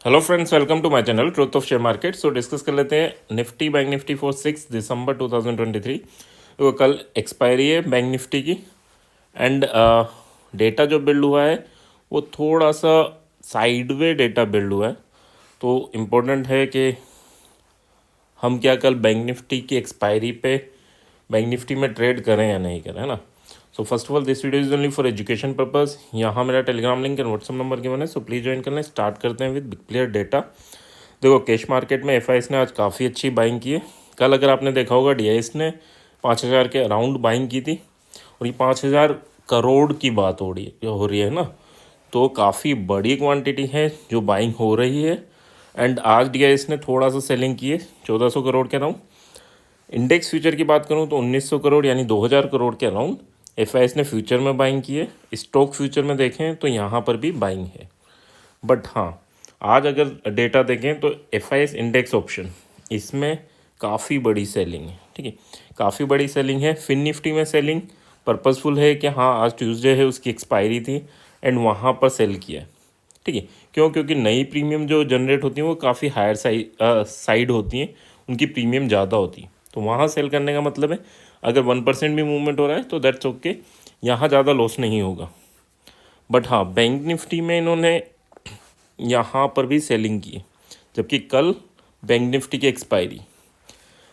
Hello friends, welcome to my channel truth of share market. So discuss कर लेते हैं Nifty bank Nifty for 6 December 2023। तो कल expiry है बैंक निफ्टी की एंड डेटा जो बिल्ड हुआ है वो थोड़ा सा साइडवे डेटा बिल्ड हुआ है। तो इम्पोर्टेंट है कि हम क्या कल बैंक निफ्टी की एक्सपायरी पे बैंक निफ्टी में ट्रेड करें या नहीं करें, है ना। So first of all this video is only for education purpose. यहाँ मेरा Telegram link and WhatsApp number given है, सो प्लीज़ ज्वाइन कर लें। स्टार्ट करते हैं विद बिग क्लियर डेटा। देखो, कैश मार्केट में एफआईएस ने आज काफ़ी अच्छी बाइंग की है। कल अगर आपने देखा होगा डीआईएस ने 5,000 के अराउंड बाइंग की थी और ये 5,000 करोड़ की बात हो रही है ना। तो काफ़ी बड़ी क्वांटिटी है जो बाइंग हो रही है एंड आज डीआईएस ने थोड़ा सा सेलिंग की है 1,400 करोड़ के अराउंड। इंडेक्स फ्यूचर की बात करूं तो 1,900 करोड़ यानी 2,000 करोड़ के अराउंड एफआईएस ने फ्यूचर में बाइंग की है। स्टॉक फ्यूचर में देखें तो यहाँ पर भी बाइंग है। बट हाँ, आज अगर डेटा देखें तो एफआईएस इंडेक्स ऑप्शन इसमें काफ़ी बड़ी सेलिंग है। ठीक है, काफ़ी बड़ी सेलिंग है। फिन निफ्टी में सेलिंग पर्पसफुल है कि हाँ, आज ट्यूसडे है, उसकी एक्सपायरी थी एंड वहाँ पर सेल किया है। ठीक है, क्यों? क्योंकि नई प्रीमियम जो जनरेट होती हैं वो काफ़ी हायर साइड होती हैं, उनकी प्रीमियम ज़्यादा होती है। तो वहाँ सेल करने का मतलब है अगर 1% भी मूवमेंट हो रहा है तो दैट्स ओके, यहाँ ज़्यादा लॉस नहीं होगा। बट हाँ, बैंक निफ्टी में इन्होंने यहाँ पर भी सेलिंग की है, जबकि कल बैंक निफ्टी की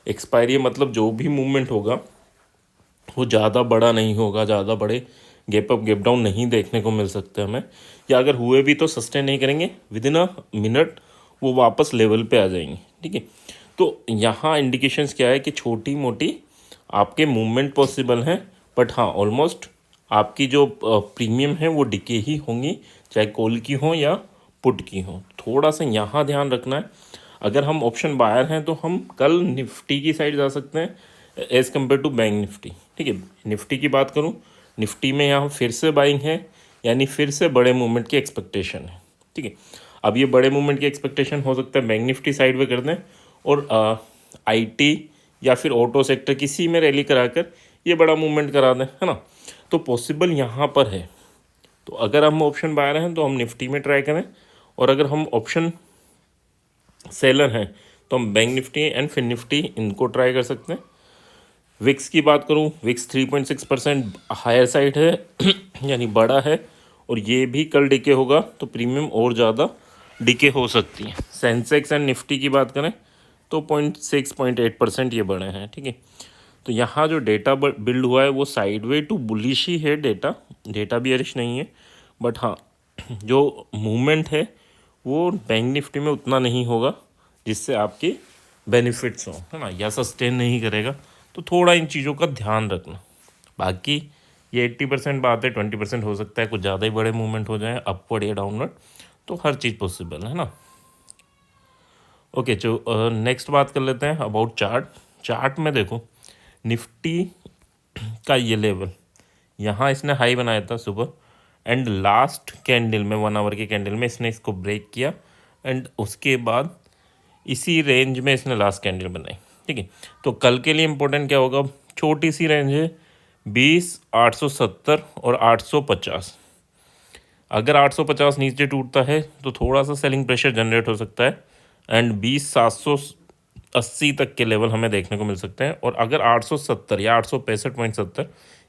एक्सपायरी मतलब जो भी मूवमेंट होगा वो ज़्यादा बड़ा नहीं होगा, ज़्यादा बड़े गैप अप गैप डाउन नहीं देखने को मिल सकते हमें, या अगर हुए भी तो सस्टेन नहीं करेंगे, विद इन अ मिनट वो वापस लेवल पे आ जाएंगे। ठीक है, तो यहाँ इंडिकेशंस क्या है कि छोटी मोटी आपके मूवमेंट पॉसिबल हैं, बट हाँ, ऑलमोस्ट आपकी जो प्रीमियम है वो डिके ही होंगी, चाहे कॉल की हो या पुट की हो। थोड़ा सा यहाँ ध्यान रखना है। अगर हम ऑप्शन बायर हैं तो हम कल निफ्टी की साइड जा सकते हैं as compare to bank Nifty. ठीक है, निफ्टी की बात करूँ, निफ्टी में यहाँ फिर से बाइंग है, यानी फिर से बड़े मूवमेंट की एक्सपेक्टेशन है। ठीक है, अब ये बड़े मूवमेंट की एक्सपेक्टेशन हो सकता है बैंक निफ्टी साइड में कर दें और आईटी या फिर ऑटो सेक्टर किसी में रैली कराकर ये बड़ा मूवमेंट करा दें, है ना। तो पॉसिबल यहाँ पर है। तो अगर हम ऑप्शन बायर हैं तो हम निफ्टी में ट्राई करें, और अगर हम ऑप्शन सेलर हैं तो हम bank Nifty and fin Nifty इनको ट्राई कर सकते हैं। विक्स की बात करूं, विक्स 3.6% हायर साइड है यानी बड़ा है, और ये भी कल डिके होगा तो प्रीमियम और ज़्यादा डिके हो सकती है। सेंसेक्स एंड निफ्टी की बात करें तो 0.6-0.8% ये बड़े हैं। ठीक है, तो यहाँ जो डेटा बिल्ड हुआ है वो साइडवे टू बुलिश ही है। डेटा भी अरिश नहीं है, बट हाँ, जो मूवमेंट है वो बैंक निफ्टी में उतना नहीं होगा जिससे आपके बेनिफिट्स हों, है ना, या सस्टेन नहीं करेगा। तो थोड़ा इन चीज़ों का ध्यान रखना। बाकी ये 80% बात है, 20% हो सकता है कुछ ज़्यादा ही बड़े मूवमेंट हो जाए अपवर्ड या डाउनवर्ड, तो हर चीज़ पॉसिबल है ना। ओके, जो नेक्स्ट बात कर लेते हैं अबाउट चार्ट में देखो, निफ्टी का ये लेवल यहाँ इसने हाई बनाया था सुबह, एंड लास्ट कैंडल में 1 आवर के कैंडल में इसने इसको ब्रेक किया, एंड उसके बाद इसी रेंज में इसने लास्ट कैंडल बनाई। ठीक है, तो कल के लिए इम्पोर्टेंट क्या होगा, छोटी सी रेंज है 20,870 और 850। अगर 850 नीचे टूटता है तो थोड़ा सा सेलिंग प्रेशर जनरेट हो सकता है, एंड 20,780 तक के लेवल हमें देखने को मिल सकते हैं। और अगर 870 या 865.70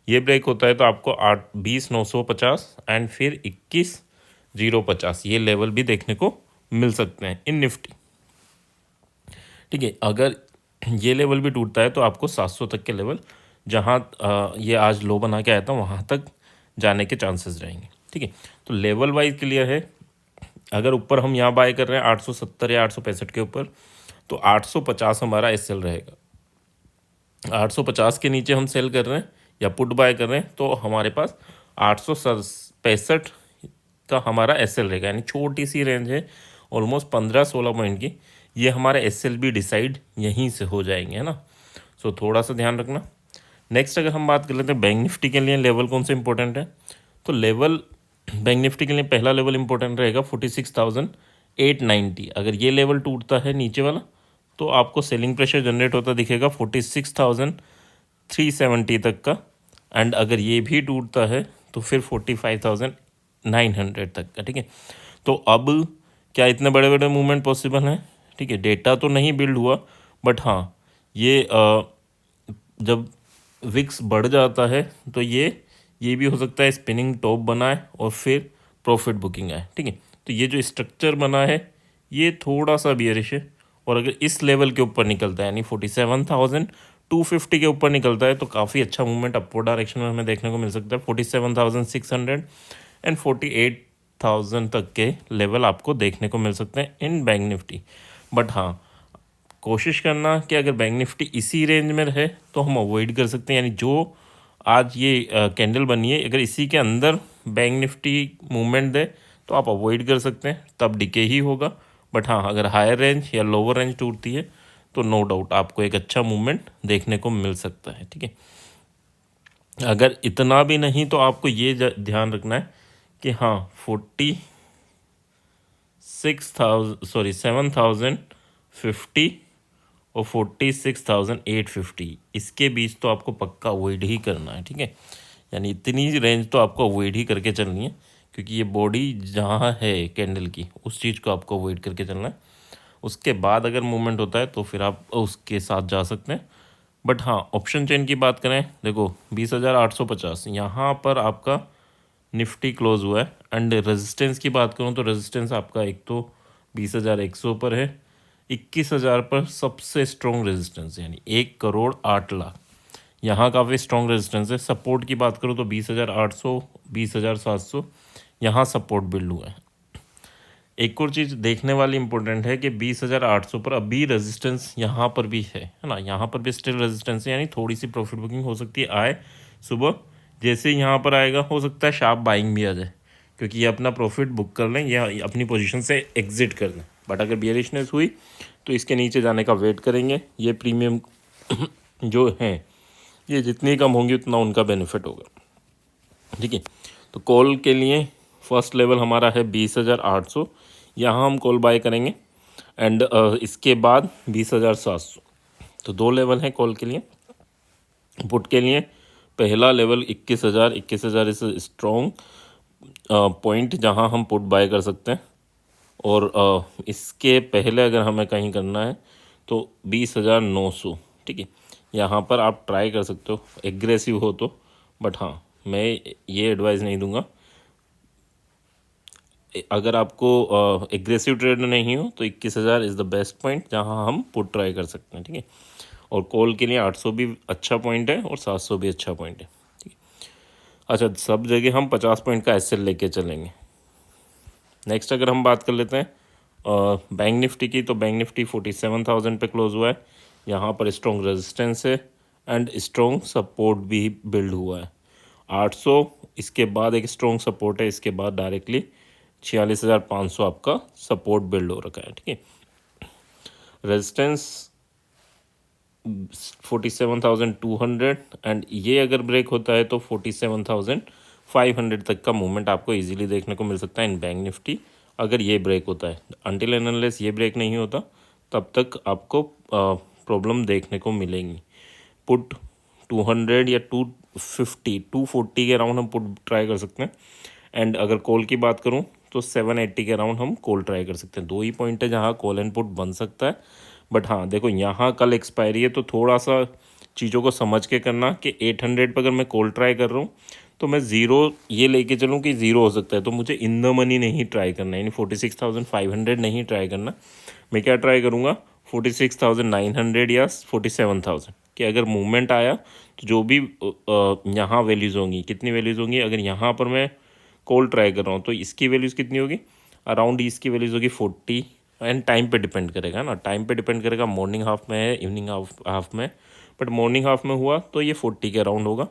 ये ब्रेक होता है तो आपको 20,950 एंड फिर 21,050 ये लेवल भी देखने को मिल सकते हैं इन निफ्टी। ठीक है, अगर ये लेवल भी टूटता है तो आपको 700 तक के लेवल, जहाँ ये आज लो बना के आया था, वहाँ तक जाने के चांसेस रहेंगे। ठीक है, तो लेवल वाइज क्लियर है। अगर ऊपर हम यहाँ बाय कर रहे हैं 870 या 865 के ऊपर, तो 850 हमारा एसएल रहेगा। 850 के नीचे हम सेल कर रहे हैं या पुट बाय कर रहे हैं तो हमारे पास 865 का हमारा एसएल रहेगा, यानी छोटी सी रेंज है, ऑलमोस्ट 15-16 पॉइंट की। ये हमारे एसएल भी डिसाइड यहीं से हो जाएंगे, है ना। सो थोड़ा सा ध्यान रखना। नेक्स्ट अगर हम बात कर लेते हैं बैंक निफ्टी के लिए लेवल कौन से इंपॉर्टेंट है, तो लेवल बैंक निफ्टी के लिए पहला लेवल इंपॉर्टेंट रहेगा 46,890। अगर ये लेवल टूटता है नीचे वाला तो आपको सेलिंग प्रेशर जनरेट होता दिखेगा 46,370 तक का, एंड अगर ये भी टूटता है तो फिर 45,900 तक का। ठीक है, तो अब क्या इतने बड़े बड़े मूवमेंट पॉसिबल हैं? ठीक है, डेटा तो नहीं बिल्ड हुआ, बट हाँ ये जब विक्स बढ़ जाता है तो ये भी हो सकता है स्पिनिंग टॉप बनाए और फिर प्रॉफिट बुकिंग आए। ठीक है, तो ये जो स्ट्रक्चर बना है ये थोड़ा सा बियरिश है, और अगर इस लेवल के ऊपर निकलता है यानी 47,250 के ऊपर निकलता है तो काफ़ी अच्छा मूवमेंट अपवर्ड डायरेक्शन में हमें देखने को मिल सकता है। 47,600 एंड 48,000 तक के लेवल आपको देखने को मिल सकते हैं इन बैंक निफ्टी। बट हाँ, कोशिश करना कि अगर बैंक निफ्टी इसी रेंज में रहे तो हम अवॉइड कर सकते हैं, यानी जो आज ये कैंडल बनी है अगर इसी के अंदर बैंक निफ्टी मूवमेंट दे तो आप अवॉइड कर सकते हैं, तब डिके ही होगा। बट हाँ, अगर हायर रेंज या लोअर रेंज टूटती है तो नो डाउट आपको एक अच्छा मूवमेंट देखने को मिल सकता है। ठीक है, अगर इतना भी नहीं तो आपको ये ध्यान रखना है कि हाँ 7,050 और 46,850 इसके बीच तो आपको पक्का अवॉइड ही करना है। ठीक है, यानी इतनी रेंज तो आपको अवॉइड ही करके चलनी है, क्योंकि ये बॉडी जहाँ है कैंडल की उस चीज़ को आपको अवॉइड करके चलना है। उसके बाद अगर मूवमेंट होता है तो फिर आप उसके साथ जा सकते हैं। बट हाँ, ऑप्शन चेन की बात करें, देखो 20,850 यहाँ पर आपका निफ्टी क्लोज हुआ है। एंड रेजिस्टेंस की बात करूँ तो रेजिस्टेंस आपका एक तो 20,100 पर है, 21,000 पर सबसे स्ट्रॉन्ग रेजिस्टेंस यानी 1,08,00,000 यहाँ काफ़ी स्ट्रॉन्ग रेजिस्टेंस है। सपोर्ट की बात करूँ तो 20,800 20,700 यहाँ सपोर्ट बिल्ड हुआ है। एक और चीज़ देखने वाली इंपॉर्टेंट है कि 20,800 पर अभी रेजिस्टेंस यहाँ पर भी है ना, यहाँ पर भी स्टिल रेजिस्टेंस है, यानी थोड़ी सी प्रॉफिट बुकिंग हो सकती है आए सुबह। जैसे यहाँ पर आएगा हो सकता है शार्प बाइंग भी आ जाए, क्योंकि ये अपना प्रॉफिट बुक कर लें या अपनी पोजीशन से एग्जिट कर लें। बट अगर बियरिशनेस हुई तो इसके नीचे जाने का वेट करेंगे। ये प्रीमियम जो हैं ये जितनी कम होंगी उतना उनका बेनिफिट होगा। ठीक है, तो कॉल के लिए फर्स्ट लेवल हमारा है 20,800, यहाँ हम कॉल बाय करेंगे। एंड इसके बाद 20,700, तो दो लेवल हैं कॉल के लिए। पुट के लिए पहला लेवल 21,000 इस स्ट्रॉन्ग पॉइंट जहाँ हम पुट बाय कर सकते हैं। और इसके पहले अगर हमें कहीं करना है तो 20,900। ठीक है, यहाँ पर आप ट्राई कर सकते हो एग्रेसिव हो तो। बट हाँ, मैं ये एडवाइस नहीं दूंगा, अगर आपको एग्रेसिव ट्रेड नहीं हो तो 21,000 इज़ द बेस्ट पॉइंट जहाँ हम पुट ट्राई कर सकते हैं। ठीक है, और कॉल के लिए 800 भी अच्छा पॉइंट है और 700 भी अच्छा पॉइंट है। ठीक है, अच्छा सब जगह हम 50 पॉइंट का एसएल लेके चलेंगे। नेक्स्ट अगर हम बात कर लेते हैं बैंक निफ्टी की, तो बैंक निफ्टी 47,000 पे क्लोज हुआ है। यहाँ पर स्ट्रॉन्ग रेजिस्टेंस है एंड स्ट्रॉन्ग सपोर्ट भी बिल्ड हुआ है 800, इसके बाद एक स्ट्रॉन्ग सपोर्ट है, इसके बाद डायरेक्टली 46,500 आपका सपोर्ट बिल्ड हो रखा है। ठीक है, रेजिस्टेंस 47,200 एंड ये अगर ब्रेक होता है तो 47,500 तक का मूवमेंट आपको इजीली देखने को मिल सकता है इन बैंक निफ्टी, अगर ये ब्रेक होता है। अनटिल एंड अनलेस ये ब्रेक नहीं होता तब तक आपको प्रॉब्लम देखने को मिलेंगी। पुट 200 या 240 के अराउंड हम पुट ट्राई कर सकते हैं। एंड अगर कॉल की बात करूं तो 780 के अराउंड हम कॉल ट्राई कर सकते हैं। दो ही पॉइंट है जहां कॉल एंड पुट बन सकता है। बट हाँ देखो, यहाँ कल एक्सपायरी है तो थोड़ा सा चीज़ों को समझ के करना कि 800 पर अगर मैं कॉल ट्राई कर रहा हूँ तो मैं ज़ीरो ये लेके चलूँ कि ज़ीरो हो सकता है, तो मुझे इन द मनी नहीं ट्राई करना, यानी 46,500 नहीं ट्राई करना। मैं क्या ट्राई करूँगा 46,900 या 47,000 कि अगर मूवमेंट आया तो जो भी यहाँ वैल्यूज़ होंगी, कितनी वैल्यूज़ होंगी, अगर यहाँ पर मैं कॉल ट्राई कर रहा हूँ तो इसकी वैल्यूज़ कितनी होगी, अराउंड इसकी वैल्यूज़ होगी 40। एंड टाइम पे डिपेंड करेगा ना, टाइम पे डिपेंड करेगा, मॉर्निंग हाफ में है इवनिंग हाफ में। बट मॉर्निंग हाफ में हुआ तो ये 40 के अराउंड होगा,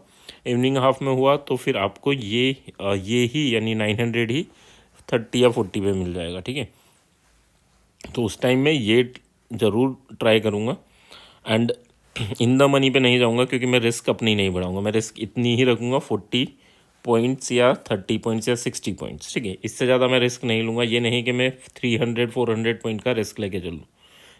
इवनिंग हाफ में हुआ तो फिर आपको ये ही यानी 900 ही 30 या 40 पे मिल जाएगा। ठीक है, तो उस टाइम में ये ज़रूर ट्राई करूँगा। एंड इन द मनी पे नहीं जाऊँगा क्योंकि मैं रिस्क अपनी नहीं बढ़ाऊँगा, मैं रिस्क इतनी ही रखूँगा 40 पॉइंट्स या 30 पॉइंट्स या 60 पॉइंट्स। ठीक है, इससे ज़्यादा मैं रिस्क नहीं लूँगा। ये नहीं कि मैं 300-400 पॉइंट का रिस्क लेके चलूँ।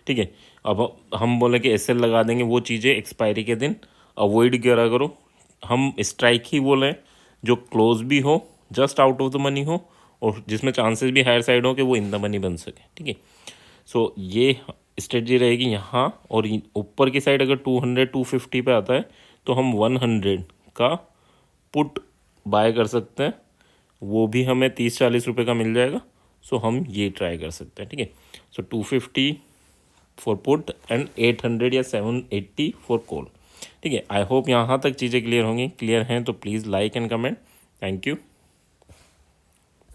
ठीक है, अब हम बोले कि एसएल लगा देंगे, वो चीज़ें एक्सपायरी के दिन अवॉइड करा करो। हम स्ट्राइक ही बोलें जो क्लोज भी हो, just out of the money हो और जिसमें चांसेस भी हायर साइड हो कि वो इन द मनी बन सके, ठीक है। सो ये स्ट्रेटजी रहेगी यहाँ, और ऊपर की साइड अगर 200 250 पे आता है तो हम 100 का पुट बाय कर सकते हैं, वो भी हमें 30-40 रुपये का मिल जाएगा। सो हम ये ट्राई कर सकते हैं, ठीक है। सो 250 फॉर पुट एंड 800 या 780 फॉर कॉल, ठीक है। आई होप यहाँ तक चीज़ें क्लियर होंगी। क्लियर हैं तो please like and comment. Thank you.